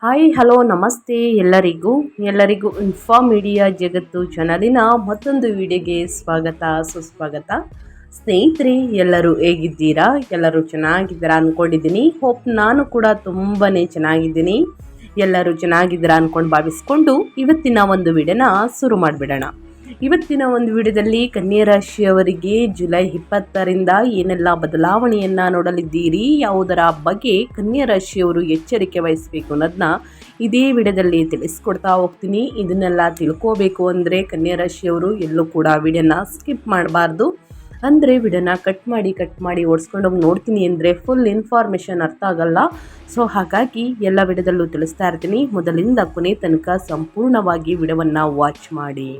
Hi hello ನಮಸ್ತೆ ಎಲ್ಲರಿಗೂ inform media ಜಗತ್ತು ಚಾನಲಿನ ಮತ್ತೊಂದು ವಿಡಿಯೋಗೆ ಸ್ವಾಗತ ಸುಸ್ವಾಗತ. ಸ್ನೇಹಿತರೆ, ಎಲ್ಲರೂ ಹೇಗಿದ್ದೀರಾ? ಎಲ್ಲರೂ ಚೆನ್ನಾಗಿದ್ದೀರಾ ಅಂದ್ಕೊಂಡಿದ್ದೀನಿ. ಹೋಪ್ ನಾನು ಕೂಡ ತುಂಬಾ ಚೆನ್ನಾಗಿದ್ದೀನಿ. ಎಲ್ಲರೂ ಚೆನ್ನಾಗಿದ್ದೀರಾ ಅಂದ್ಕೊಂಡು ಭಾವಿಸ್ಕೊಂಡು ಇವತ್ತಿನ ಒಂದು ವಿಡಿಯೋನ ಶುರು ಮಾಡಿಬಿಡೋಣ. ಇವತ್ತಿನ ಒಂದು ವಿಡಿಯೋದಲ್ಲಿ ಕನ್ಯಾ ರಾಶಿಯವರಿಗೆ ಜುಲೈ 20ರಿಂದ ಏನೆಲ್ಲ ಬದಲಾವಣೆಯನ್ನು ನೋಡಲಿದ್ದೀರಿ, ಯಾವುದರ ಬಗ್ಗೆ ಕನ್ಯಾ ರಾಶಿಯವರು ಎಚ್ಚರಿಕೆ ವಹಿಸಬೇಕು ಅನ್ನೋದನ್ನ ಇದೇ ವಿಡಿಯೋದಲ್ಲಿ ತಿಳಿಸ್ಕೊಡ್ತಾ ಹೋಗ್ತೀನಿ. ಇದನ್ನೆಲ್ಲ ತಿಳ್ಕೋಬೇಕು ಅಂದರೆ ಕನ್ಯಾ ರಾಶಿಯವರು ಎಲ್ಲೂ ಕೂಡ ವಿಡಿಯೋನ ಸ್ಕಿಪ್ ಮಾಡಬಾರ್ದು. ಅಂದರೆ ವಿಡಿಯೋನ ಕಟ್ ಮಾಡಿ ಓಡಿಸ್ಕೊಂಡೋಗಿ ನೋಡ್ತೀನಿ ಅಂದರೆ ಫುಲ್ ಇನ್ಫಾರ್ಮೇಷನ್ ಅರ್ಥ ಆಗಲ್ಲ. ಸೊ ಹಾಗಾಗಿ ಎಲ್ಲ ವಿಡಿಯೋದಲ್ಲೂ ತಿಳಿಸ್ತಾ ಇರ್ತೀನಿ. ಮೊದಲಿಂದ ಕೊನೆ ತನಕ ಸಂಪೂರ್ಣವಾಗಿ ವಿಡಿಯೋವನ್ನು ವಾಚ್ ಮಾಡಿ.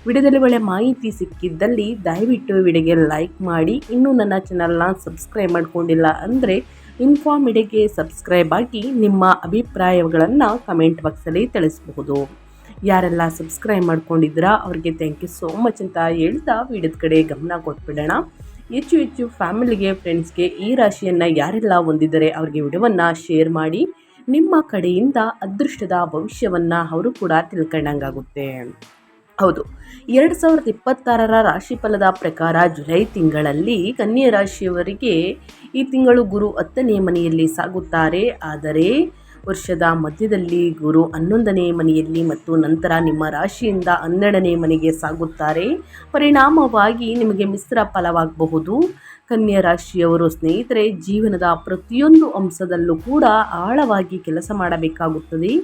ವಿಡಿಯೋದಲ್ಲಿ ಒಳ್ಳೆ ಮಾಹಿತಿ ಸಿಕ್ಕಿದ್ದಲ್ಲಿ ದಯವಿಟ್ಟು ವಿಡಿಯೋಗೆ ಲೈಕ್ ಮಾಡಿ. ಇನ್ನೂ ನನ್ನ ಚಾನಲ್ನ ಸಬ್ಸ್ಕ್ರೈಬ್ ಮಾಡ್ಕೊಂಡಿಲ್ಲ ಅಂದರೆ ಇನ್ಫಾರ್ಮ್ ಮೀಡಿಯಾಗೆ ಸಬ್ಸ್ಕ್ರೈಬ್ ಆಗಿ ನಿಮ್ಮ ಅಭಿಪ್ರಾಯಗಳನ್ನು ಕಮೆಂಟ್ ಬಾಕ್ಸಲ್ಲಿ ತಿಳಿಸಬಹುದು. ಯಾರೆಲ್ಲ ಸಬ್ಸ್ಕ್ರೈಬ್ ಮಾಡ್ಕೊಂಡಿದ್ದೀರಾ ಅವ್ರಿಗೆ ಥ್ಯಾಂಕ್ ಯು ಸೋ ಮಚ್ ಅಂತ ಹೇಳ್ತಾ ವಿಡಿಯೋದ ಕಡೆ ಗಮನ ಕೊಟ್ಬಿಡೋಣ. ಹೆಚ್ಚು ಫ್ಯಾಮಿಲಿಗೆ, ಫ್ರೆಂಡ್ಸ್ಗೆ ಈ ರಾಶಿಯನ್ನು ಯಾರೆಲ್ಲ ಹೊಂದಿದ್ದಾರೆ ಅವ್ರಿಗೆ ವಿಡಿಯೋವನ್ನು ಶೇರ್ ಮಾಡಿ. ನಿಮ್ಮ ಕಡೆಯಿಂದ ಅದೃಷ್ಟದ ಭವಿಷ್ಯವನ್ನು ಅವರು ಕೂಡ ತಿಳ್ಕೊಂಡಂಗಾಗುತ್ತೆ. ಹೌದು, 2026ರ ರಾಶಿಫಲದ ಪ್ರಕಾರ ಜುಲೈ ತಿಂಗಳಲ್ಲಿ ಕನ್ಯಾ ರಾಶಿಯವರಿಗೆ ಈ ತಿಂಗಳು ಗುರು 10ನೇ ಮನೆಯಲ್ಲಿ ಸಾಗುತ್ತಾರೆ. ಆದರೆ ವರ್ಷದ ಮಧ್ಯದಲ್ಲಿ ಗುರು 11ನೇ ಮನೆಯಲ್ಲಿ ಮತ್ತು ನಂತರ ನಿಮ್ಮ ರಾಶಿಯಿಂದ 12ನೇ ಮನೆಗೆ ಸಾಗುತ್ತಾರೆ. ಪರಿಣಾಮವಾಗಿ ನಿಮಗೆ ಮಿಶ್ರ ಫಲವಾಗಬಹುದು. ಕನ್ಯಾ ರಾಶಿಯವರು ಸ್ನೇಹಿತರೆ, ಜೀವನದ ಪ್ರತಿಯೊಂದು ಅಂಶದಲ್ಲೂ ಕೂಡ ಆಳವಾಗಿ ಕೆಲಸ ಮಾಡಬೇಕಾಗುತ್ತದೆ.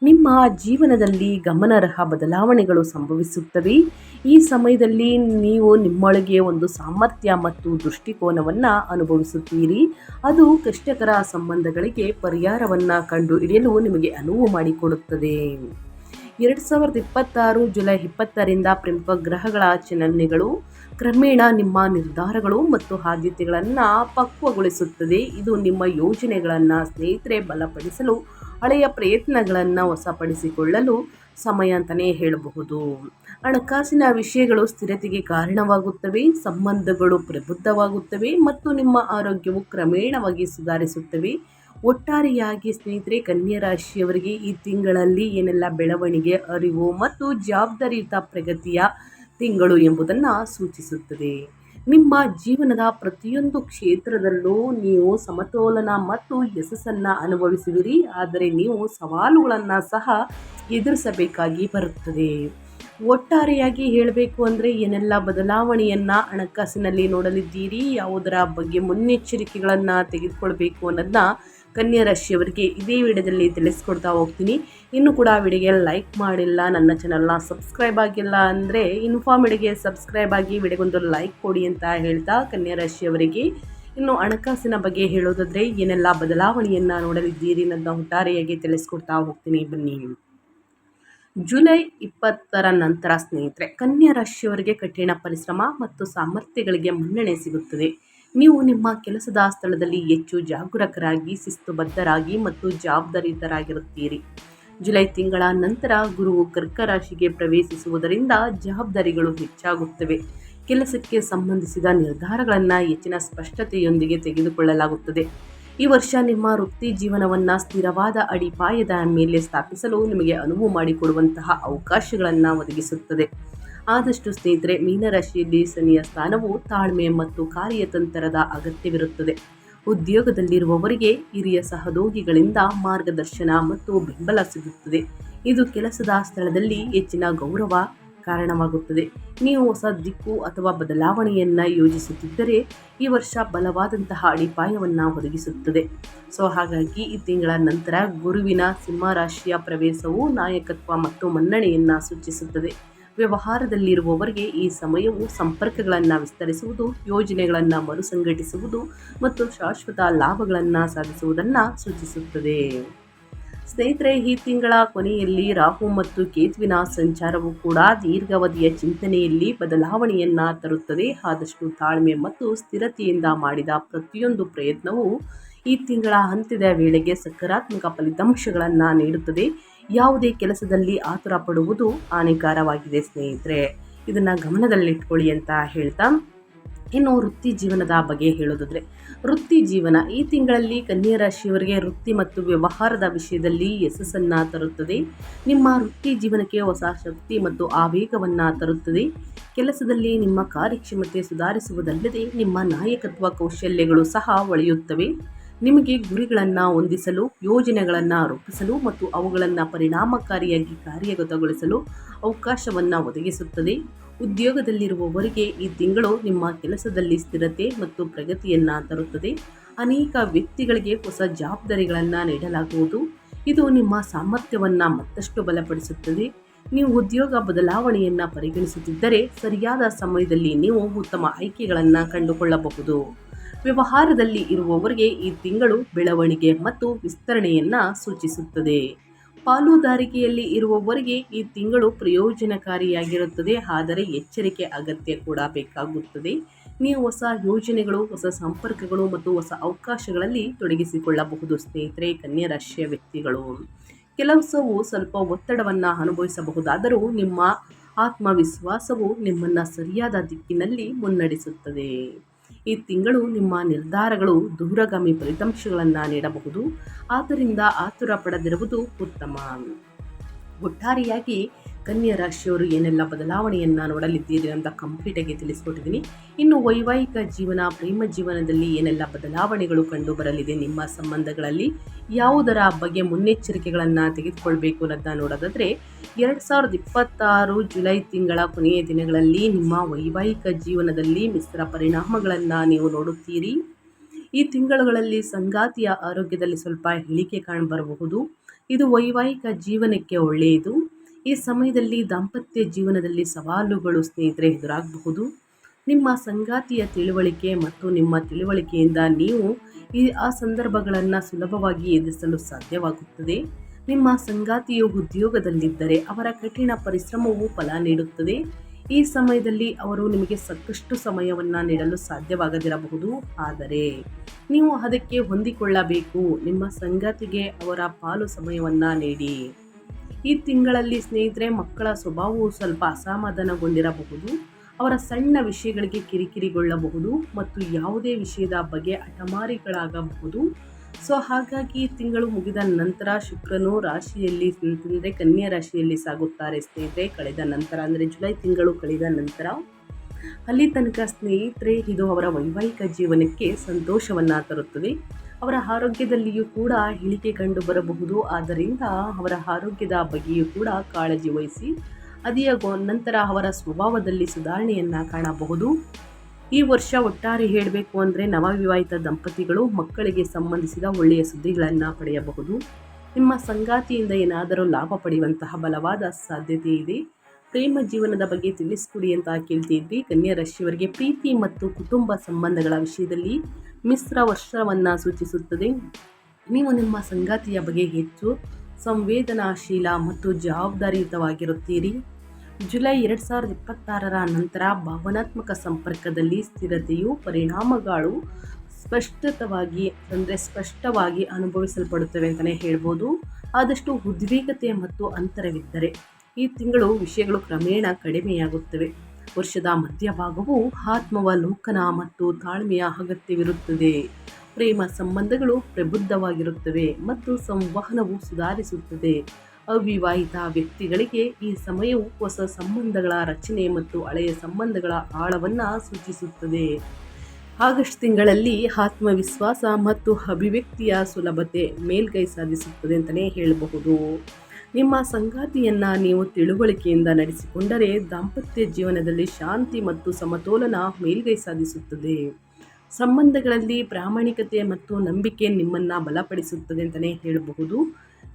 ನಿಮ್ಮ ಜೀವನದಲ್ಲಿ ಗಮನಾರ್ಹ ಬದಲಾವಣೆಗಳು ಸಂಭವಿಸುತ್ತವೆ. ಈ ಸಮಯದಲ್ಲಿ ನೀವು ನಿಮ್ಮೊಳಗೆ ಒಂದು ಸಾಮರ್ಥ್ಯ ಮತ್ತು ದೃಷ್ಟಿಕೋನವನ್ನು ಅನುಭವಿಸುತ್ತೀರಿ. ಅದು ಕಷ್ಟಕರ ಸಂಬಂಧಗಳಿಗೆ ಪರಿಹಾರವನ್ನು ಕಂಡುಹಿಡಿಯಲು ನಿಮಗೆ ಅನುವು ಮಾಡಿಕೊಡುತ್ತದೆ. 2026 ಜುಲೈ 20ರಿಂದ ಪ್ರಮುಖ ಗ್ರಹಗಳ ಚಲನೆಗಳು ಕ್ರಮೇಣ ನಿಮ್ಮ ನಿರ್ಧಾರಗಳು ಮತ್ತು ಆದ್ಯತೆಗಳನ್ನು ಪಕ್ವಗೊಳಿಸುತ್ತದೆ. ಇದು ನಿಮ್ಮ ಯೋಜನೆಗಳನ್ನು ಸ್ನೇಹಿತರೆ ಬಲಪಡಿಸಲು, ಹಳೆಯ ಪ್ರಯತ್ನಗಳನ್ನು ಹೊಸಪಡಿಸಿಕೊಳ್ಳಲು ಸಮಯ ಅಂತಲೇ ಹೇಳಬಹುದು. ಹಣಕಾಸಿನ ವಿಷಯಗಳು ಸ್ಥಿರತೆಗೆ ಕಾರಣವಾಗುತ್ತವೆ, ಸಂಬಂಧಗಳು ಪ್ರಬುದ್ಧವಾಗುತ್ತವೆ ಮತ್ತು ನಿಮ್ಮ ಆರೋಗ್ಯವು ಕ್ರಮೇಣವಾಗಿ ಸುಧಾರಿಸುತ್ತವೆ. ಒಟ್ಟಾರೆಯಾಗಿ ಸ್ನೇಹಿತರೆ, ಕನ್ಯಾ ರಾಶಿಯವರಿಗೆ ಈ ತಿಂಗಳಲ್ಲಿ ಏನೆಲ್ಲ ಬೆಳವಣಿಗೆ, ಅರಿವು ಮತ್ತು ಜವಾಬ್ದಾರಿಯುತ ಪ್ರಗತಿಯ ತಿಂಗಳು ಎಂಬುದನ್ನು ಸೂಚಿಸುತ್ತದೆ. ನಿಮ್ಮ ಜೀವನದ ಪ್ರತಿಯೊಂದು ಕ್ಷೇತ್ರದಲ್ಲೂ ನೀವು ಸಮತೋಲನ ಮತ್ತು ಯಶಸ್ಸನ್ನು ಅನುಭವಿಸುವಿರಿ. ಆದರೆ ನೀವು ಸವಾಲುಗಳನ್ನು ಸಹ ಎದುರಿಸಬೇಕಾಗಿ ಬರುತ್ತದೆ. ಒಟ್ಟಾರೆಯಾಗಿ ಹೇಳಬೇಕು ಅಂದರೆ ಏನೆಲ್ಲ ಬದಲಾವಣೆಯನ್ನು ಹಣಕಾಸಿನಲ್ಲಿ ನೋಡಲಿದ್ದೀರಿ, ಯಾವುದರ ಬಗ್ಗೆ ಮುನ್ನೆಚ್ಚರಿಕೆಗಳನ್ನು ತೆಗೆದುಕೊಳ್ಬೇಕು ಅನ್ನೋದನ್ನ ಕನ್ಯಾ ರಾಶಿಯವರಿಗೆ ಇದೇ ವಿಡಿಯೋದಲ್ಲಿ ತಿಳಿಸ್ಕೊಡ್ತಾ ಹೋಗ್ತೀನಿ. ಇನ್ನೂ ಕೂಡ ವಿಡಿಯೋಗೆ ಲೈಕ್ ಮಾಡಿಲ್ಲ, ನನ್ನ ಚಾನಲ್ನ ಸಬ್ಸ್ಕ್ರೈಬ್ ಆಗಿಲ್ಲ ಅಂದರೆ ಇನ್ಫಾರ್ಮ್ ಮೀಡಿಯಾಗೆ ಸಬ್ಸ್ಕ್ರೈಬ್ ಆಗಿ ವಿಡಿಯೋಗೊಂದು ಲೈಕ್ ಕೊಡಿ ಅಂತ ಹೇಳ್ತಾ ಕನ್ಯಾ ರಾಶಿಯವರಿಗೆ ಇನ್ನು ಹಣಕಾಸಿನ ಬಗ್ಗೆ ಹೇಳೋದಾದರೆ ಏನೆಲ್ಲ ಬದಲಾವಣೆಯನ್ನು ನೋಡಲಿದ್ದೀರಿ ಅನ್ನೋದನ್ನ ಒಟ್ಟಾರೆಯಾಗಿ ತಿಳಿಸ್ಕೊಡ್ತಾ ಹೋಗ್ತೀನಿ. ಬನ್ನಿ. ಜುಲೈ 20ರ ನಂತರ ಸ್ನೇಹಿತರೆ, ಕನ್ಯಾ ರಾಶಿಯವರಿಗೆ ಕಠಿಣ ಪರಿಶ್ರಮ ಮತ್ತು ಸಾಮರ್ಥ್ಯಗಳಿಗೆ ಮನ್ನಣೆ ಸಿಗುತ್ತದೆ. ನೀವು ನಿಮ್ಮ ಕೆಲಸದ ಸ್ಥಳದಲ್ಲಿ ಹೆಚ್ಚು ಜಾಗರೂಕರಾಗಿ, ಶಿಸ್ತುಬದ್ಧರಾಗಿ ಮತ್ತು ಜವಾಬ್ದಾರಿಯುತರಾಗಿರುತ್ತೀರಿ. ಜುಲೈ ತಿಂಗಳ ನಂತರ ಗುರುವು ಕರ್ಕ ರಾಶಿಗೆ ಪ್ರವೇಶಿಸುವುದರಿಂದ ಜವಾಬ್ದಾರಿಗಳು ಹೆಚ್ಚಾಗುತ್ತವೆ. ಕೆಲಸಕ್ಕೆ ಸಂಬಂಧಿಸಿದ ನಿರ್ಧಾರಗಳನ್ನು ಹೆಚ್ಚಿನ ಸ್ಪಷ್ಟತೆಯೊಂದಿಗೆ ತೆಗೆದುಕೊಳ್ಳಲಾಗುತ್ತದೆ. ಈ ವರ್ಷ ನಿಮ್ಮ ವೃತ್ತಿ ಜೀವನವನ್ನು ಸ್ಥಿರವಾದ ಅಡಿಪಾಯದ ಮೇಲೆ ಸ್ಥಾಪಿಸಲು ನಿಮಗೆ ಅನುವು ಮಾಡಿಕೊಡುವಂತಹ ಅವಕಾಶಗಳನ್ನು ಒದಗಿಸುತ್ತದೆ. ಆದಷ್ಟು ಸ್ನೇಹಿತರೆ, ಮೀನರಾಶಿಯಲ್ಲಿ ಶನಿಯ ಸ್ಥಾನವು ತಾಳ್ಮೆ ಮತ್ತು ಕಾರ್ಯತಂತ್ರದ ಅಗತ್ಯವಿರುತ್ತದೆ. ಉದ್ಯೋಗದಲ್ಲಿರುವವರಿಗೆ ಹಿರಿಯ ಸಹೋದ್ಯೋಗಿಗಳಿಂದ ಮಾರ್ಗದರ್ಶನ ಮತ್ತು ಬೆಂಬಲ ಸಿಗುತ್ತದೆ. ಇದು ಕೆಲಸದ ಸ್ಥಳದಲ್ಲಿ ಹೆಚ್ಚಿನ ಗೌರವ ಕಾರಣವಾಗುತ್ತದೆ. ನೀವು ಹೊಸ ದಿಕ್ಕು ಅಥವಾ ಬದಲಾವಣೆಯನ್ನು ಯೋಜಿಸುತ್ತಿದ್ದರೆ ಈ ವರ್ಷ ಬಲವಾದಂತಹ ಅಡಿಪಾಯವನ್ನು ಒದಗಿಸುತ್ತದೆ. ಸೊ ಹಾಗಾಗಿ ಈ ತಿಂಗಳ ನಂತರ ಗುರುವಿನ ಸಿಂಹ ರಾಶಿಯ ಪ್ರವೇಶವು ನಾಯಕತ್ವ ಮತ್ತು ಮನ್ನಣೆಯನ್ನು ಸೂಚಿಸುತ್ತದೆ. ವ್ಯವಹಾರದಲ್ಲಿರುವವರಿಗೆ ಈ ಸಮಯವು ಸಂಪರ್ಕಗಳನ್ನು ವಿಸ್ತರಿಸುವುದು, ಯೋಜನೆಗಳನ್ನು ಮರುಸಂಘಟಿಸುವುದು ಮತ್ತು ಶಾಶ್ವತ ಲಾಭಗಳನ್ನು ಸಾಧಿಸುವುದನ್ನು ಸೂಚಿಸುತ್ತದೆ. ಸ್ನೇಹಿತರೆ, ಈ ತಿಂಗಳ ಕೊನೆಯಲ್ಲಿ ರಾಹು ಮತ್ತು ಕೇತುವಿನ ಸಂಚಾರವು ಕೂಡ ದೀರ್ಘಾವಧಿಯ ಚಿಂತನೆಯಲ್ಲಿ ಬದಲಾವಣೆಯನ್ನು ತರುತ್ತದೆ. ಆದಷ್ಟು ತಾಳ್ಮೆ ಮತ್ತು ಸ್ಥಿರತೆಯಿಂದ ಮಾಡಿದ ಪ್ರತಿಯೊಂದು ಪ್ರಯತ್ನವು ಈ ತಿಂಗಳ ಅಂತ್ಯದ ವೇಳೆಗೆ ಸಕಾರಾತ್ಮಕ ಫಲಿತಾಂಶಗಳನ್ನು ನೀಡುತ್ತದೆ. ಯಾವುದೇ ಕೆಲಸದಲ್ಲಿ ಆತುರ ಪಡುವುದು ಹಾನಿಕಾರವಾಗಿದೆ ಸ್ನೇಹಿತರೆ, ಇದನ್ನು ಗಮನದಲ್ಲಿಟ್ಕೊಳ್ಳಿ ಅಂತ ಹೇಳ್ತಾ ಇನ್ನು ವೃತ್ತಿ ಜೀವನದ ಬಗ್ಗೆ ಹೇಳೋದಾದರೆ, ವೃತ್ತಿ ಜೀವನ ಈ ತಿಂಗಳಲ್ಲಿ ಕನ್ಯಾ ರಾಶಿಯವರಿಗೆ ವೃತ್ತಿ ಮತ್ತು ವ್ಯವಹಾರದ ವಿಷಯದಲ್ಲಿ ಯಶಸ್ಸನ್ನು ತರುತ್ತದೆ. ನಿಮ್ಮ ವೃತ್ತಿ ಜೀವನಕ್ಕೆ ಹೊಸ ಶಕ್ತಿ ಮತ್ತು ಆವೇಗವನ್ನು ತರುತ್ತದೆ. ಕೆಲಸದಲ್ಲಿ ನಿಮ್ಮ ಕಾರ್ಯಕ್ಷಮತೆ ಸುಧಾರಿಸುವುದಲ್ಲದೆ ನಿಮ್ಮ ನಾಯಕತ್ವ ಕೌಶಲ್ಯಗಳು ಸಹ ಒಳೆಯುತ್ತವೆ. ನಿಮಗೆ ಗುರಿಗಳನ್ನು ಹೊಂದಿಸಲು, ಯೋಜನೆಗಳನ್ನು ರೂಪಿಸಲು ಮತ್ತು ಅವುಗಳನ್ನು ಪರಿಣಾಮಕಾರಿಯಾಗಿ ಕಾರ್ಯಗತಗೊಳಿಸಲು ಅವಕಾಶವನ್ನು ಒದಗಿಸುತ್ತದೆ. ಉದ್ಯೋಗದಲ್ಲಿರುವವರಿಗೆ ಈ ತಿಂಗಳು ನಿಮ್ಮ ಕೆಲಸದಲ್ಲಿ ಸ್ಥಿರತೆ ಮತ್ತು ಪ್ರಗತಿಯನ್ನು ತರುತ್ತದೆ. ಅನೇಕ ವ್ಯಕ್ತಿಗಳಿಗೆ ಹೊಸ ಜವಾಬ್ದಾರಿಗಳನ್ನು ನೀಡಲಾಗುವುದು. ಇದು ನಿಮ್ಮ ಸಾಮರ್ಥ್ಯವನ್ನು ಮತ್ತಷ್ಟು ಬಲಪಡಿಸುತ್ತದೆ. ನೀವು ಉದ್ಯೋಗ ಬದಲಾವಣೆಯನ್ನು ಪರಿಗಣಿಸುತ್ತಿದ್ದರೆ ಸರಿಯಾದ ಸಮಯದಲ್ಲಿ ನೀವು ಉತ್ತಮ ಆಯ್ಕೆಗಳನ್ನು ಕಂಡುಕೊಳ್ಳಬಹುದು. ವ್ಯವಹಾರದಲ್ಲಿ ಇರುವವರಿಗೆ ಈ ತಿಂಗಳು ಬೆಳವಣಿಗೆ ಮತ್ತು ವಿಸ್ತರಣೆಯನ್ನು ಸೂಚಿಸುತ್ತದೆ. ಪಾಲುದಾರಿಕೆಯಲ್ಲಿ ಇರುವವರಿಗೆ ಈ ತಿಂಗಳು ಪ್ರಯೋಜನಕಾರಿಯಾಗಿರುತ್ತದೆ, ಆದರೆ ಎಚ್ಚರಿಕೆ ಅಗತ್ಯ ಕೂಡ ಬೇಕಾಗುತ್ತದೆ. ನೀವು ಹೊಸ ಯೋಜನೆಗಳು, ಹೊಸ ಸಂಪರ್ಕಗಳು ಮತ್ತು ಹೊಸ ಅವಕಾಶಗಳಲ್ಲಿ ತೊಡಗಿಸಿಕೊಳ್ಳಬಹುದು. ಸ್ನೇಹಿತರೆ, ಕನ್ಯಾ ರಾಶಿಯ ವ್ಯಕ್ತಿಗಳು ಕೆಲಸವು ಸ್ವಲ್ಪ ಒತ್ತಡವನ್ನು ಅನುಭವಿಸಬಹುದಾದರೂ ನಿಮ್ಮ ಆತ್ಮವಿಶ್ವಾಸವು ನಿಮ್ಮನ್ನು ಸರಿಯಾದ ದಿಕ್ಕಿನಲ್ಲಿ ಮುನ್ನಡೆಸುತ್ತದೆ. ಈ ತಿಂಗಳು ನಿಮ್ಮ ನಿರ್ಧಾರಗಳು ದೂರಗಾಮಿ ಫಲಿತಾಂಶಗಳನ್ನು ನೀಡಬಹುದು, ಆದ್ದರಿಂದ ಆತುರ ಪಡದಿರುವುದು ಉತ್ತಮ. ಒಟ್ಟಾರೆಯಾಗಿ ಕನ್ಯಾ ರಾಶಿಯವರು ಏನೆಲ್ಲ ಬದಲಾವಣೆಯನ್ನು ನೋಡಲಿದ್ದೀರಿ ಅಂತ ಕಂಪ್ಲೀಟಾಗಿ ತಿಳಿಸ್ಕೊಟ್ಟಿದ್ದೀನಿ. ಇನ್ನು ವೈವಾಹಿಕ ಜೀವನ, ಪ್ರೇಮ ಜೀವನದಲ್ಲಿ ಏನೆಲ್ಲ ಬದಲಾವಣೆಗಳು ಕಂಡು ಬರಲಿದೆ, ನಿಮ್ಮ ಸಂಬಂಧಗಳಲ್ಲಿ ಯಾವುದರ ಬಗ್ಗೆ ಮುನ್ನೆಚ್ಚರಿಕೆಗಳನ್ನು ತೆಗೆದುಕೊಳ್ಬೇಕು ಅನ್ನೋದನ್ನ ನೋಡೋದಾದರೆ, 2026 ಜುಲೈ ತಿಂಗಳ ಕೊನೆಯ ದಿನಗಳಲ್ಲಿ ನಿಮ್ಮ ವೈವಾಹಿಕ ಜೀವನದಲ್ಲಿ ಮಿಶ್ರ ಪರಿಣಾಮಗಳನ್ನು ನೀವು ನೋಡುತ್ತೀರಿ. ಈ ತಿಂಗಳುಗಳಲ್ಲಿ ಸಂಗಾತಿಯ ಆರೋಗ್ಯದಲ್ಲಿ ಸ್ವಲ್ಪ ಇಳಿಕೆ ಕಾಣಬರಬಹುದು. ಇದು ವೈವಾಹಿಕ ಜೀವನಕ್ಕೆ ಒಳ್ಳೆಯದು. ಈ ಸಮಯದಲ್ಲಿ ದಾಂಪತ್ಯ ಜೀವನದಲ್ಲಿ ಸವಾಲುಗಳು ಸ್ನೇಹಿತರೆ ಎದುರಾಗಬಹುದು. ನಿಮ್ಮ ಸಂಗಾತಿಯ ತಿಳುವಳಿಕೆ ಮತ್ತು ನಿಮ್ಮ ತಿಳುವಳಿಕೆಯಿಂದ ನೀವು ಆ ಸಂದರ್ಭಗಳನ್ನು ಸುಲಭವಾಗಿ ಎದುರಿಸಲು ಸಾಧ್ಯವಾಗುತ್ತದೆ. ನಿಮ್ಮ ಸಂಗಾತಿಯು ಉದ್ಯೋಗದಲ್ಲಿದ್ದರೆ ಅವರ ಕಠಿಣ ಪರಿಶ್ರಮವು ಫಲ ನೀಡುತ್ತದೆ. ಈ ಸಮಯದಲ್ಲಿ ಅವರು ನಿಮಗೆ ಸಾಕಷ್ಟು ಸಮಯವನ್ನು ನೀಡಲು ಸಾಧ್ಯವಾಗದಿರಬಹುದು, ಆದರೆ ನೀವು ಅದಕ್ಕೆ ಹೊಂದಿಕೊಳ್ಳಬೇಕು. ನಿಮ್ಮ ಸಂಗಾತಿಗೆ ಅವರ ಪಾಲು ಸಮಯವನ್ನು ನೀಡಿ. ಈ ತಿಂಗಳಲ್ಲಿ ಸ್ನೇಹಿತರೆ, ಮಕ್ಕಳ ಸ್ವಭಾವವು ಸ್ವಲ್ಪ ಅಸಮಾಧಾನಗೊಂಡಿರಬಹುದು. ಅವರ ಸಣ್ಣ ವಿಷಯಗಳಿಗೆ ಕಿರಿಕಿರಿಗೊಳ್ಳಬಹುದು ಮತ್ತು ಯಾವುದೇ ವಿಷಯದ ಬಗ್ಗೆ ಹಠಮಾರಿಗಳಾಗಬಹುದು. ಹಾಗಾಗಿ ತಿಂಗಳು ಮುಗಿದ ನಂತರ ಶುಕ್ರನು ರಾಶಿಯಲ್ಲಿ ಅಂದರೆ ಕನ್ಯಾ ರಾಶಿಯಲ್ಲಿ ಸಾಗುತ್ತಾರೆ ಸ್ನೇಹಿತರೆ. ಕಳೆದ ನಂತರ ಅಂದರೆ ಜುಲೈ ತಿಂಗಳು ಕಳೆದ ನಂತರ ಅಲ್ಲಿ ತನಕ ಸ್ನೇಹಿತರೆ ಇದು ಅವರ ವೈವಾಹಿಕ ಜೀವನಕ್ಕೆ ಸಂತೋಷವನ್ನು ತರುತ್ತದೆ. ಅವರ ಆರೋಗ್ಯದಲ್ಲಿಯೂ ಕೂಡ ಇಳಿಕೆ ಕಂಡು ಬರಬಹುದು, ಆದ್ದರಿಂದ ಅವರ ಆರೋಗ್ಯದ ಬಗ್ಗೆಯೂ ಕೂಡ ಕಾಳಜಿ ವಹಿಸಿ. ಅದೇ ನಂತರ ಅವರ ಸ್ವಭಾವದಲ್ಲಿ ಸುಧಾರಣೆಯನ್ನು ಕಾಣಬಹುದು. ಈ ವರ್ಷ ಒಟ್ಟಾರೆ ಹೇಳಬೇಕು ಅಂದರೆ ನವವಿವಾಹಿತ ದಂಪತಿಗಳು ಮಕ್ಕಳಿಗೆ ಸಂಬಂಧಿಸಿದ ಒಳ್ಳೆಯ ಸುದ್ದಿಗಳನ್ನು ಪಡೆಯಬಹುದು. ನಿಮ್ಮ ಸಂಗಾತಿಯಿಂದ ಏನಾದರೂ ಲಾಭ ಪಡೆಯುವಂತಹ ಬಲವಾದ ಸಾಧ್ಯತೆ ಇದೆ. ಪ್ರೇಮ ಜೀವನದ ಬಗ್ಗೆ ತಿಳಿಸ್ಕೊಡಿ ಅಂತ ಕೇಳ್ತಿದ್ವಿ. ಕನ್ಯಾ ರಾಶಿಯವರಿಗೆ ಪ್ರೀತಿ ಮತ್ತು ಕುಟುಂಬ ಸಂಬಂಧಗಳ ವಿಷಯದಲ್ಲಿ ಮಿಶ್ರ ವರ್ಷವನ್ನು ಸೂಚಿಸುತ್ತದೆ. ನೀವು ನಿಮ್ಮ ಸಂಗಾತಿಯ ಬಗ್ಗೆ ಹೆಚ್ಚು ಸಂವೇದನಾಶೀಲ ಮತ್ತು ಜವಾಬ್ದಾರಿಯುತವಾಗಿರುತ್ತೀರಿ. ಜುಲೈ 2026 ನಂತರ ಭಾವನಾತ್ಮಕ ಸಂಪರ್ಕದಲ್ಲಿ ಸ್ಥಿರತೆಯು ಪರಿಣಾಮಗಳು ಸ್ಪಷ್ಟವಾಗಿ ಅನುಭವಿಸಲ್ಪಡುತ್ತವೆ ಅಂತಲೇ ಹೇಳ್ಬೋದು. ಆದಷ್ಟು ಉದ್ವಿಗ್ನತೆ ಮತ್ತು ಅಂತರವಿದ್ದರೆ ಈ ತಿಂಗಳು ವಿಷಯಗಳು ಕ್ರಮೇಣ ಕಡಿಮೆಯಾಗುತ್ತವೆ. ವರ್ಷದ ಮಧ್ಯಭಾಗವು ಆತ್ಮಾವಲೋಕನ ಮತ್ತು ತಾಳ್ಮೆಯ ಅಗತ್ಯವಿರುತ್ತದೆ. ಪ್ರೇಮ ಸಂಬಂಧಗಳು ಪ್ರಬುದ್ಧವಾಗಿರುತ್ತವೆ ಮತ್ತು ಸಂವಹನವು ಸುಧಾರಿಸುತ್ತದೆ. ಅವಿವಾಹಿತ ವ್ಯಕ್ತಿಗಳಿಗೆ ಈ ಸಮಯವು ಹೊಸ ಸಂಬಂಧಗಳ ರಚನೆ ಮತ್ತು ಹಳೆಯ ಸಂಬಂಧಗಳ ಆಳವನ್ನು ಸೂಚಿಸುತ್ತದೆ. ಆಗಸ್ಟ್ ತಿಂಗಳಲ್ಲಿ ಆತ್ಮವಿಶ್ವಾಸ ಮತ್ತು ಅಭಿವ್ಯಕ್ತಿಯ ಸುಲಭತೆ ಮೇಲ್ಗೈ ಸಾಧಿಸುತ್ತದೆ ಅಂತಲೇ ಹೇಳಬಹುದು. ನಿಮ್ಮ ಸಂಗಾತಿಯನ್ನು ನೀವು ತಿಳುವಳಿಕೆಯಿಂದ ನಡೆಸಿಕೊಂಡರೆ ದಾಂಪತ್ಯ ಜೀವನದಲ್ಲಿ ಶಾಂತಿ ಮತ್ತು ಸಮತೋಲನ ಮೇಲ್ಗೈ ಸಾಧಿಸುತ್ತದೆ. ಸಂಬಂಧಗಳಲ್ಲಿ ಪ್ರಾಮಾಣಿಕತೆ ಮತ್ತು ನಂಬಿಕೆ ನಿಮ್ಮನ್ನು ಬಲಪಡಿಸುತ್ತದೆ ಅಂತಲೇ ಹೇಳಬಹುದು.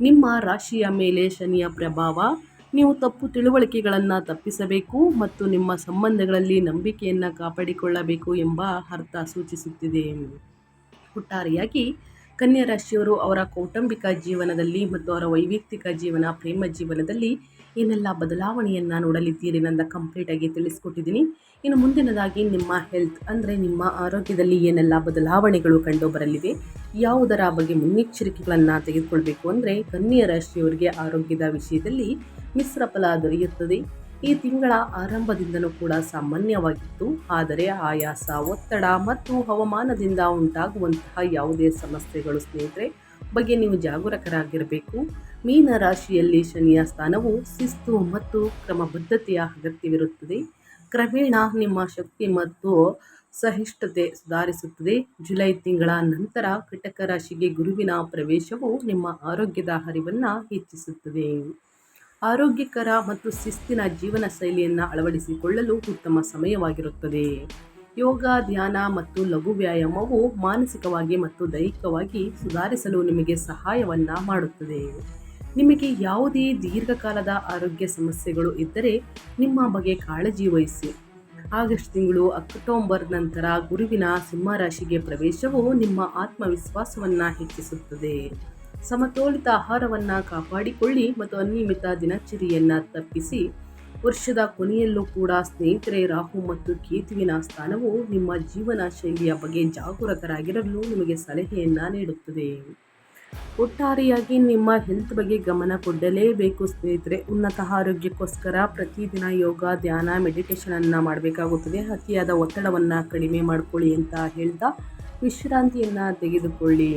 ನಿಮ್ಮ ರಾಶಿಯ ಮೇಲೆ ಶನಿಯ ಪ್ರಭಾವ, ನೀವು ತಪ್ಪು ತಿಳುವಳಿಕೆಗಳನ್ನು ತಪ್ಪಿಸಬೇಕು ಮತ್ತು ನಿಮ್ಮ ಸಂಬಂಧಗಳಲ್ಲಿ ನಂಬಿಕೆಯನ್ನು ಕಾಪಾಡಿಕೊಳ್ಳಬೇಕು ಎಂಬ ಅರ್ಥ ಸೂಚಿಸುತ್ತಿದೆ. ಒಟ್ಟಾರೆಯಾಗಿ ಕನ್ಯಾ ರಾಶಿಯವರು ಅವರ ಕೌಟುಂಬಿಕ ಜೀವನದಲ್ಲಿ ಮತ್ತು ಅವರ ವೈಯಕ್ತಿಕ ಜೀವನ, ಪ್ರೇಮ ಜೀವನದಲ್ಲಿ ಏನೆಲ್ಲ ಬದಲಾವಣೆಯನ್ನು ನೋಡಲಿದ್ದೀರಿ ಅಂತ ಕಂಪ್ಲೀಟಾಗಿ ತಿಳಿಸ್ಕೊಟ್ಟಿದ್ದೀನಿ. ಇನ್ನು ಮುಂದಿನದಾಗಿ ನಿಮ್ಮ ಹೆಲ್ತ್ ಅಂದರೆ ನಿಮ್ಮ ಆರೋಗ್ಯದಲ್ಲಿ ಏನೆಲ್ಲ ಬದಲಾವಣೆಗಳು ಕಂಡು ಬರಲಿದೆ, ಯಾವುದರ ಬಗ್ಗೆ ಮುನ್ನೆಚ್ಚರಿಕೆಗಳನ್ನು ತೆಗೆದುಕೊಳ್ಬೇಕು ಅಂದರೆ ಕನ್ಯಾ ರಾಶಿಯವರಿಗೆ ಆರೋಗ್ಯದ ವಿಷಯದಲ್ಲಿ ಮಿಶ್ರ ಫಲ ದೊರೆಯುತ್ತದೆ. ಈ ತಿಂಗಳ ಆರಂಭದಿಂದಲೂ ಕೂಡ ಸಾಮಾನ್ಯವಾಗಿತ್ತು, ಆದರೆ ಆಯಾಸ, ಒತ್ತಡ ಮತ್ತು ಹವಾಮಾನದಿಂದ ಉಂಟಾಗುವಂತಹ ಯಾವುದೇ ಸಮಸ್ಯೆಗಳು ಸ್ನೇಹಿತರೆ ಬಗ್ಗೆ ನೀವು ಜಾಗರೂಕರಾಗಿರಬೇಕು. ಮೀನ ರಾಶಿಯಲ್ಲಿ ಶನಿಯ ಸ್ಥಾನವು ಶಿಸ್ತು ಮತ್ತು ಕ್ರಮಬದ್ಧತೆಯ ಅಗತ್ಯವಿರುತ್ತದೆ. ಕ್ರಮೇಣ ನಿಮ್ಮ ಶಕ್ತಿ ಮತ್ತು ಸಹಿಷ್ಣುತೆ ಸುಧಾರಿಸುತ್ತದೆ. ಜುಲೈ ತಿಂಗಳ ನಂತರ ಕಟಕ ರಾಶಿಗೆ ಗುರುವಿನ ಪ್ರವೇಶವು ನಿಮ್ಮ ಆರೋಗ್ಯದ ಅರಿವನ್ನು ಹೆಚ್ಚಿಸುತ್ತದೆ. ಆರೋಗ್ಯಕರ ಮತ್ತು ಶಿಸ್ತಿನ ಜೀವನ ಶೈಲಿಯನ್ನು ಅಳವಡಿಸಿಕೊಳ್ಳಲು ಉತ್ತಮ ಸಮಯವಾಗಿರುತ್ತದೆ. ಯೋಗ, ಧ್ಯಾನ ಮತ್ತು ಲಘು ವ್ಯಾಯಾಮವು ಮಾನಸಿಕವಾಗಿ ಮತ್ತು ದೈಹಿಕವಾಗಿ ಸುಧಾರಿಸಲು ನಿಮಗೆ ಸಹಾಯವನ್ನು ಮಾಡುತ್ತದೆ. ನಿಮಗೆ ಯಾವುದೇ ದೀರ್ಘಕಾಲದ ಆರೋಗ್ಯ ಸಮಸ್ಯೆಗಳು ಇದ್ದರೆ ನಿಮ್ಮ ಬಗ್ಗೆ ಕಾಳಜಿ ವಹಿಸಿ. ಆಗಸ್ಟ್ ತಿಂಗಳು ಅಕ್ಟೋಬರ್ ನಂತರ ಗುರುವಿನ ಸಿಂಹರಾಶಿಗೆ ಪ್ರವೇಶವು ನಿಮ್ಮ ಆತ್ಮವಿಶ್ವಾಸವನ್ನು ಹೆಚ್ಚಿಸುತ್ತದೆ. ಸಮತೋಲಿತ ಆಹಾರವನ್ನು ಕಾಪಾಡಿಕೊಳ್ಳಿ ಮತ್ತು ಅನಿಯಮಿತ ದಿನಚರಿಯನ್ನು ತಪ್ಪಿಸಿ. ವರ್ಷದ ಕೊನೆಯಲ್ಲೂ ಕೂಡ ಸ್ನೇಹಿತರೆ, ರಾಹು ಮತ್ತು ಕೇತುವಿನ ಸ್ಥಾನವು ನಿಮ್ಮ ಜೀವನ ಶೈಲಿಯ ಬಗ್ಗೆ ಜಾಗರೂಕರಾಗಿರಲು ನಿಮಗೆ ಸಲಹೆಯನ್ನು ನೀಡುತ್ತದೆ. ಒಟ್ಟಾರೆಯಾಗಿ ನಿಮ್ಮ ಹೆಲ್ತ್ ಬಗ್ಗೆ ಗಮನ ಕೊಡಲೇಬೇಕು ಸ್ನೇಹಿತರೆ. ಉನ್ನತ ಆರೋಗ್ಯಕ್ಕೋಸ್ಕರ ಪ್ರತಿದಿನ ಯೋಗ, ಧ್ಯಾನ, ಮೆಡಿಟೇಷನನ್ನು ಮಾಡಬೇಕಾಗುತ್ತದೆ. ಅತಿಯಾದ ಒತ್ತಡವನ್ನು ಕಡಿಮೆ ಮಾಡಿಕೊಳ್ಳಿ ಅಂತ ಹೇಳ್ತಾ ವಿಶ್ರಾಂತಿಯನ್ನು ತೆಗೆದುಕೊಳ್ಳಿ.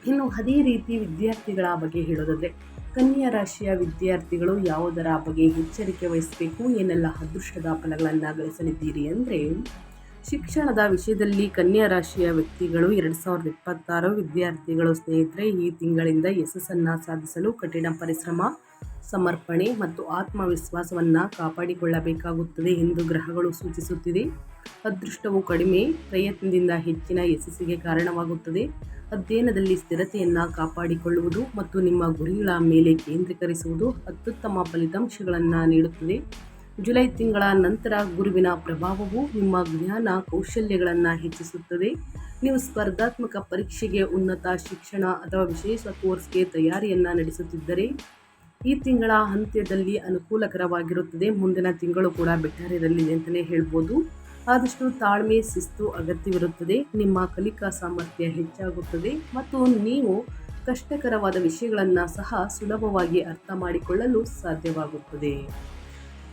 ಇನ್ನು ಅದೇ ರೀತಿ ವಿದ್ಯಾರ್ಥಿಗಳ ಬಗ್ಗೆ ಹೇಳೋದಾದರೆ, ಕನ್ಯಾ ರಾಶಿಯ ವಿದ್ಯಾರ್ಥಿಗಳು ಯಾವುದರ ಬಗ್ಗೆ ಎಚ್ಚರಿಕೆ ವಹಿಸಬೇಕು, ಏನೆಲ್ಲ ಅದೃಷ್ಟದ ಫಲಗಳನ್ನು ಗಳಿಸಲಿದ್ದೀರಿ ಅಂದರೆ, ಶಿಕ್ಷಣದ ವಿಷಯದಲ್ಲಿ ಕನ್ಯಾ ರಾಶಿಯ ವ್ಯಕ್ತಿಗಳು 2026 ವಿದ್ಯಾರ್ಥಿಗಳು ಸ್ನೇಹಿತರೆ ಈ ತಿಂಗಳಿಂದ ಯಶಸ್ಸನ್ನು ಸಾಧಿಸಲು ಕಠಿಣ ಪರಿಶ್ರಮ, ಸಮರ್ಪಣೆ ಮತ್ತು ಆತ್ಮವಿಶ್ವಾಸವನ್ನು ಕಾಪಾಡಿಕೊಳ್ಳಬೇಕಾಗುತ್ತದೆ ಎಂದು ಗ್ರಹಗಳು ಸೂಚಿಸುತ್ತಿದೆ. ಅದೃಷ್ಟವು ಕಡಿಮೆ ಪ್ರಯತ್ನದಿಂದ ಹೆಚ್ಚಿನ ಯಶಸ್ಸಿಗೆ ಕಾರಣವಾಗುತ್ತದೆ. ಅಧ್ಯಯನದಲ್ಲಿ ಸ್ಥಿರತೆಯನ್ನು ಕಾಪಾಡಿಕೊಳ್ಳುವುದು ಮತ್ತು ನಿಮ್ಮ ಗುರಿಗಳ ಮೇಲೆ ಕೇಂದ್ರೀಕರಿಸುವುದು ಅತ್ಯುತ್ತಮ ಫಲಿತಾಂಶಗಳನ್ನು ನೀಡುತ್ತದೆ. ಜುಲೈ ತಿಂಗಳ ನಂತರ ಗುರುವಿನ ಪ್ರಭಾವವು ನಿಮ್ಮ ಜ್ಞಾನ ಕೌಶಲ್ಯಗಳನ್ನು ಹೆಚ್ಚಿಸುತ್ತದೆ. ನೀವು ಸ್ಪರ್ಧಾತ್ಮಕ ಪರೀಕ್ಷೆಗೆ, ಉನ್ನತ ಶಿಕ್ಷಣ ಅಥವಾ ವಿಶೇಷ ಕೋರ್ಸ್ಗೆ ತಯಾರಿಯನ್ನು ನಡೆಸುತ್ತಿದ್ದರೆ ಈ ತಿಂಗಳ ಅಂತ್ಯದಲ್ಲಿ ಅನುಕೂಲಕರವಾಗಿರುತ್ತದೆ. ಮುಂದಿನ ತಿಂಗಳು ಕೂಡ ಬೆಟರ್ ಇರಲಿದೆ ಅಂತಲೇ ಹೇಳ್ಬೋದು. ಆದಷ್ಟು ತಾಳ್ಮೆ, ಶಿಸ್ತು ಅಗತ್ಯವಿರುತ್ತದೆ. ನಿಮ್ಮ ಕಲಿಕಾ ಸಾಮರ್ಥ್ಯ ಹೆಚ್ಚಾಗುತ್ತದೆ ಮತ್ತು ನೀವು ಕಷ್ಟಕರವಾದ ವಿಷಯಗಳನ್ನು ಸಹ ಸುಲಭವಾಗಿ ಅರ್ಥ ಮಾಡಿಕೊಳ್ಳಲು ಸಾಧ್ಯವಾಗುತ್ತದೆ.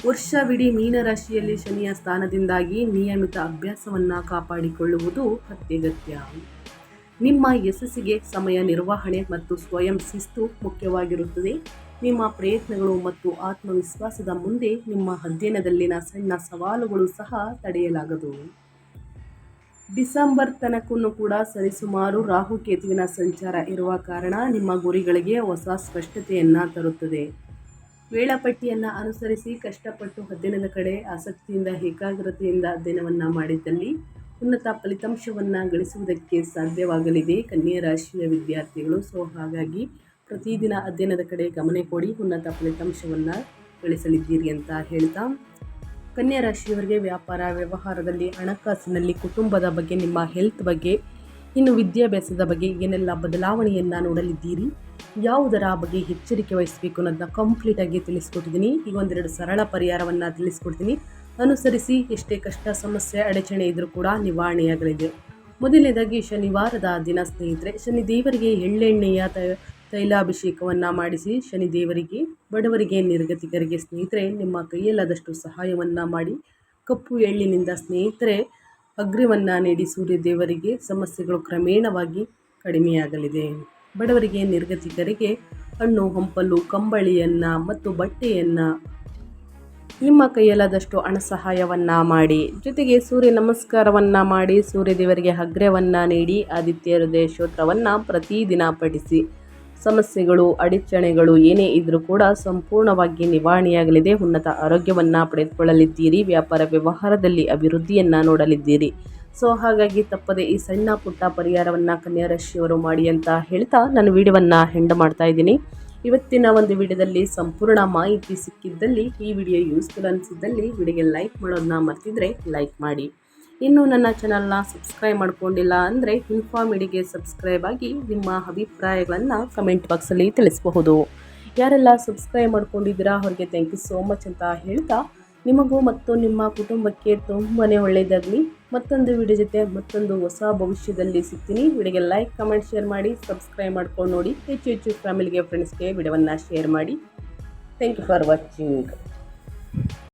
ವರ್ಷವಿಡೀ ಮೀನರಾಶಿಯಲ್ಲಿ ಶನಿಯ ಸ್ಥಾನದಿಂದಾಗಿ ನಿಯಮಿತ ಅಭ್ಯಾಸವನ್ನು ಕಾಪಾಡಿಕೊಳ್ಳುವುದು ಅತ್ಯಗತ್ಯ. ನಿಮ್ಮ ಯಶಸ್ಸಿಗೆ ಸಮಯ ನಿರ್ವಹಣೆ ಮತ್ತು ಸ್ವಯಂ ಶಿಸ್ತು ಮುಖ್ಯವಾಗಿರುತ್ತದೆ. ನಿಮ್ಮ ಪ್ರಯತ್ನಗಳು ಮತ್ತು ಆತ್ಮವಿಶ್ವಾಸದ ಮುಂದೆ ನಿಮ್ಮ ಅಧ್ಯಯನದಲ್ಲಿನ ಸಣ್ಣ ಸವಾಲುಗಳು ಸಹ ತಡೆಯಲಾಗದು. ಡಿಸೆಂಬರ್ ತನಕನೂ ಕೂಡ ಸರಿಸುಮಾರು ರಾಹು ಕೇತುವಿನ ಸಂಚಾರ ಇರುವ ಕಾರಣ ನಿಮ್ಮ ಗುರಿಗಳಿಗೆ ಹೊಸ ಸ್ಪಷ್ಟತೆಯನ್ನು ತರುತ್ತದೆ. ವೇಳಾಪಟ್ಟಿಯನ್ನು ಅನುಸರಿಸಿ ಕಷ್ಟಪಟ್ಟು ಅಧ್ಯಯನದ ಕಡೆ ಆಸಕ್ತಿಯಿಂದ ಏಕಾಗ್ರತೆಯಿಂದ ಅಧ್ಯಯನವನ್ನು ಮಾಡಿದ್ದಲ್ಲಿ ಉನ್ನತ ಫಲಿತಾಂಶವನ್ನು ಗಳಿಸುವುದಕ್ಕೆ ಸಾಧ್ಯವಾಗಲಿದೆ ಕನ್ಯಾ ರಾಶಿಯ ವಿದ್ಯಾರ್ಥಿಗಳು. ಹಾಗಾಗಿ ಪ್ರತಿದಿನ ಅಧ್ಯಯನದ ಕಡೆ ಗಮನ ಕೊಡಿ, ಉನ್ನತ ಫಲಿತಾಂಶವನ್ನು ಗಳಿಸಲಿದ್ದೀರಿ ಅಂತ ಹೇಳ್ತಾ, ಕನ್ಯಾ ರಾಶಿಯವರಿಗೆ ವ್ಯಾಪಾರ, ವ್ಯವಹಾರದಲ್ಲಿ, ಹಣಕಾಸಿನಲ್ಲಿ, ಕುಟುಂಬದ ಬಗ್ಗೆ, ನಿಮ್ಮ ಹೆಲ್ತ್ ಬಗ್ಗೆ, ಇನ್ನು ವಿದ್ಯಾಭ್ಯಾಸದ ಬಗ್ಗೆ ಏನೆಲ್ಲ ಬದಲಾವಣೆಯನ್ನು ನೋಡಲಿದ್ದೀರಿ, ಯಾವುದರ ಬಗ್ಗೆ ಎಚ್ಚರಿಕೆ ವಹಿಸಬೇಕು ಅನ್ನೋದನ್ನ ಕಂಪ್ಲೀಟಾಗಿ ತಿಳಿಸ್ಕೊಟ್ಟಿದ್ದೀನಿ. ಈಗ ಒಂದೆರಡು ಸರಳ ಪರಿಹಾರವನ್ನು ತಿಳಿಸ್ಕೊಡ್ತೀನಿ, ಅನುಸರಿಸಿ. ಎಷ್ಟೇ ಕಷ್ಟ, ಸಮಸ್ಯೆ, ಅಡಚಣೆ ಇದ್ರೂ ಕೂಡ ನಿವಾರಣೆಯಾಗಲಿದೆ. ಮೊದಲನೇದಾಗಿ ಶನಿವಾರದ ದಿನ ಸ್ನೇಹಿತರೆ, ಶನಿ ದೇವರಿಗೆ ಎಳ್ಳೆಣ್ಣೆಯ ತೈಲಾಭಿಷೇಕವನ್ನು ಮಾಡಿಸಿ ಶನಿ ದೇವರಿಗೆ, ಬಡವರಿಗೆ, ನಿರ್ಗತಿಕರಿಗೆ ಸ್ನೇಹಿತರೆ ನಿಮ್ಮ ಕೈಯಲ್ಲಾದಷ್ಟು ಸಹಾಯವನ್ನು ಮಾಡಿ. ಕಪ್ಪು ಎಳ್ಳಿನಿಂದ ಸ್ನೇಹಿತರೆ ಅಗ್ರ್ಯವನ್ನು ನೀಡಿ ಸೂರ್ಯ ದೇವರಿಗೆ. ಸಮಸ್ಯೆಗಳು ಕ್ರಮೇಣವಾಗಿ ಕಡಿಮೆಯಾಗಲಿದೆ. ಬಡವರಿಗೆ, ನಿರ್ಗತಿಕರಿಗೆ ಹಣ್ಣು, ಹಂಪಲು, ಕಂಬಳಿಯನ್ನು ಮತ್ತು ಬಟ್ಟೆಯನ್ನು ನಿಮ್ಮ ಕೈಯಲ್ಲಾದಷ್ಟು ಹಣ ಸಹಾಯವನ್ನು ಮಾಡಿ. ಜೊತೆಗೆ ಸೂರ್ಯ ನಮಸ್ಕಾರವನ್ನು ಮಾಡಿ ಸೂರ್ಯ ದೇವರಿಗೆ ಅಗ್ರ್ಯವನ್ನು ನೀಡಿ ಆದಿತ್ಯ ಹೃದಯ ಸ್ತೋತ್ರವನ್ನು ಪ್ರತಿದಿನ ಪಠಿಸಿ. ಸಮಸ್ಯೆಗಳು, ಅಡಚಣೆಗಳು ಏನೇ ಇದ್ದರೂ ಕೂಡ ಸಂಪೂರ್ಣವಾಗಿ ನಿವಾರಣೆಯಾಗಲಿದೆ. ಉನ್ನತ ಆರೋಗ್ಯವನ್ನು ಪಡೆದುಕೊಳ್ಳಲಿದ್ದೀರಿ. ವ್ಯಾಪಾರ ವ್ಯವಹಾರದಲ್ಲಿ ಅಭಿವೃದ್ಧಿಯನ್ನು ನೋಡಲಿದ್ದೀರಿ. ಹಾಗಾಗಿ ತಪ್ಪದೆ ಈ ಸಣ್ಣ ಪುಟ್ಟ ಪರಿಹಾರವನ್ನು ಕನ್ಯಾ ರಾಶಿಯವರು ಮಾಡಿ ಅಂತ ಹೇಳ್ತಾ ನಾನು ವಿಡಿಯೋವನ್ನು ಎಂಡ್ ಮಾಡ್ತಾ ಇದ್ದೀನಿ. ಇವತ್ತಿನ ಒಂದು ವಿಡಿಯೋದಲ್ಲಿ ಸಂಪೂರ್ಣ ಮಾಹಿತಿ ಸಿಕ್ಕಿದ್ದಲ್ಲಿ, ಈ ವಿಡಿಯೋ ಯೂಸ್ಫುಲ್ ಅನಿಸಿದ್ದಲ್ಲಿ ವಿಡಿಯೋಗೆ ಲೈಕ್ ಮಾಡೋದನ್ನ ಮರ್ತಿದ್ರೆ ಲೈಕ್ ಮಾಡಿ. ಇನ್ನೂ ನನ್ನ ಚಾನಲ್ನ ಸಬ್ಸ್ಕ್ರೈಬ್ ಮಾಡ್ಕೊಂಡಿಲ್ಲ ಅಂದರೆ ಇನ್ಫಾರ್ಮಿಡಿಗೆ ಸಬ್ಸ್ಕ್ರೈಬ್ ಆಗಿ ನಿಮ್ಮ ಅಭಿಪ್ರಾಯಗಳನ್ನು ಕಮೆಂಟ್ ಬಾಕ್ಸಲ್ಲಿ ತಿಳಿಸಬಹುದು. ಯಾರೆಲ್ಲ ಸಬ್ಸ್ಕ್ರೈಬ್ ಮಾಡ್ಕೊಂಡಿದ್ದೀರಾ ಅವ್ರಿಗೆ ಥ್ಯಾಂಕ್ ಯು ಸೋ ಮಚ್ ಅಂತ ಹೇಳ್ತಾ, ನಿಮಗೂ ಮತ್ತು ನಿಮ್ಮ ಕುಟುಂಬಕ್ಕೆ ತುಂಬಾ ಒಳ್ಳೆಯದಾಗಲಿ. ಮತ್ತೊಂದು ವಿಡಿಯೋ ಜೊತೆ ಮತ್ತೊಂದು ಹೊಸ ಭವಿಷ್ಯದಲ್ಲಿ ಸಿಗ್ತೀನಿ. ವಿಡಿಯೋಗೆ ಲೈಕ್, ಕಮೆಂಟ್, ಶೇರ್ ಮಾಡಿ, ಸಬ್ಸ್ಕ್ರೈಬ್ ಮಾಡ್ಕೊಂಡು ನೋಡಿ. ಹೆಚ್ಚು ಫ್ಯಾಮಿಲಿಗೆ, ಫ್ರೆಂಡ್ಸ್ಗೆ ವಿಡಿಯೋವನ್ನು ಶೇರ್ ಮಾಡಿ. Thank you for watching.